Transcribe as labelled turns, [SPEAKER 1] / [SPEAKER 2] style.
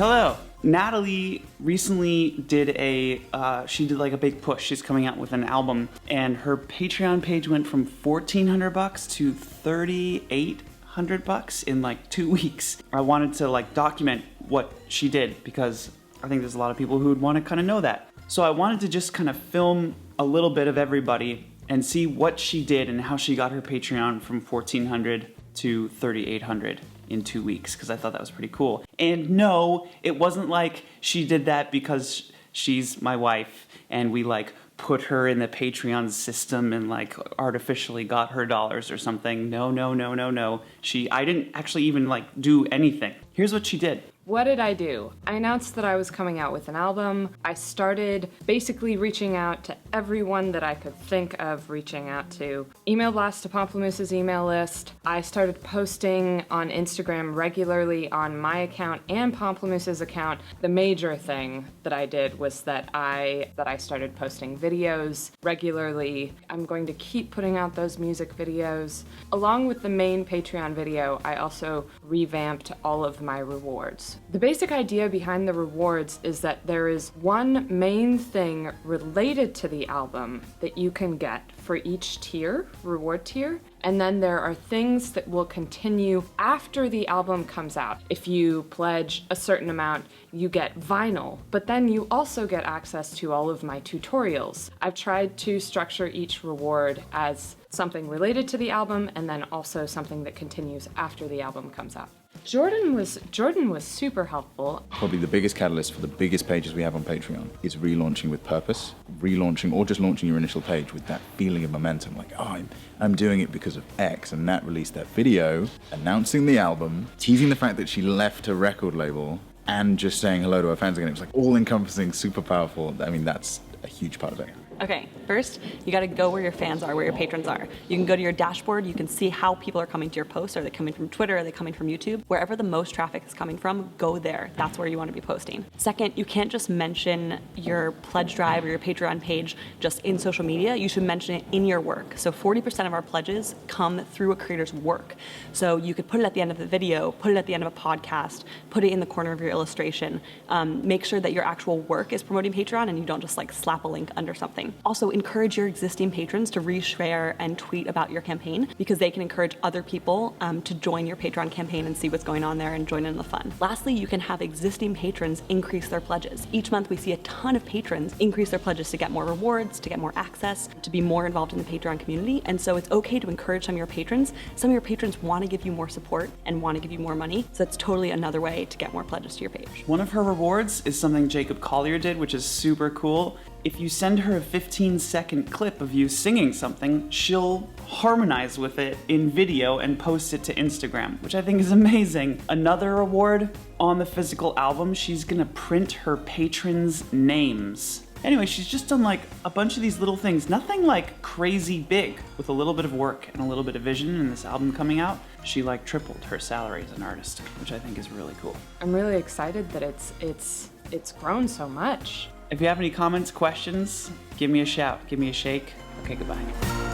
[SPEAKER 1] Hello. Natalie recently did she did like a big push. She's coming out with an album, and her Patreon page went from $1,400 to $3,800 in like 2 weeks. I wanted to like document what she did because I think there's a lot of people who would want to kind of know that. So I wanted to just kind of film a little bit of everybody and see what she did and how she got her Patreon from $1,400 to $3,800 in 2 weeks, because I thought that was pretty cool. And no, it wasn't like she did that because she's my wife and we like put her in the Patreon system and like artificially got her dollars or something. No. I didn't actually even like do anything. Here's what she did.
[SPEAKER 2] What did I do? I announced that I was coming out with an album. I started basically reaching out to everyone that I could think of reaching out to. Email blast to Pamplemouse's email list. I started posting on Instagram regularly on my account and Pamplemouse's account. The major thing that I did was that I started posting videos regularly. I'm going to keep putting out those music videos. Along with the main Patreon video, I also revamped all of my rewards. The basic idea behind the rewards is that there is one main thing related to the album that you can get for each tier, reward tier, and then there are things that will continue after the album comes out. If you pledge a certain amount, you get vinyl, but then you also get access to all of my tutorials. I've tried to structure each reward as something related to the album and then also something that continues after the album comes out. Jordan was super helpful.
[SPEAKER 3] Probably the biggest catalyst for the biggest pages we have on Patreon is relaunching with purpose. Relaunching or just launching your initial page with that feeling of momentum, like, oh, I'm doing it because of X. And Nat released that video announcing the album, teasing the fact that she left her record label, and just saying hello to her fans again. It was like all-encompassing, super powerful. I mean, that's a huge part of it.
[SPEAKER 4] Okay, first, you gotta go where your fans are, where your patrons are. You can go to your dashboard, you can see how people are coming to your posts. Are they coming from Twitter? Are they coming from YouTube? Wherever the most traffic is coming from, go there. That's where you wanna be posting. Second, you can't just mention your pledge drive or your Patreon page just in social media. You should mention it in your work. So 40% of our pledges come through a creator's work. So you could put it at the end of the video, put it at the end of a podcast, put it in the corner of your illustration. Make sure that your actual work is promoting Patreon and you don't just like slap a link under something. Also, encourage your existing patrons to reshare and tweet about your campaign because they can encourage other people to join your Patreon campaign and see what's going on there and join in the fun. Lastly, you can have existing patrons increase their pledges. Each month we see a ton of patrons increase their pledges to get more rewards, to get more access, to be more involved in the Patreon community. And so it's okay to encourage some of your patrons. Some of your patrons want to give you more support and want to give you more money. So that's totally another way to get more pledges to your page.
[SPEAKER 1] One of her rewards is something Jacob Collier did, which is super cool. If you send her a 15-second clip of you singing something, she'll harmonize with it in video and post it to Instagram, which I think is amazing. Another reward on the physical album, she's gonna print her patrons' names. Anyway, she's just done like a bunch of these little things, nothing like crazy big. With a little bit of work and a little bit of vision in this album coming out, she like tripled her salary as an artist, which I think is really cool.
[SPEAKER 2] I'm really excited that it's grown so much.
[SPEAKER 1] If you have any comments, questions, give me a shout, give me a shake. Okay, goodbye.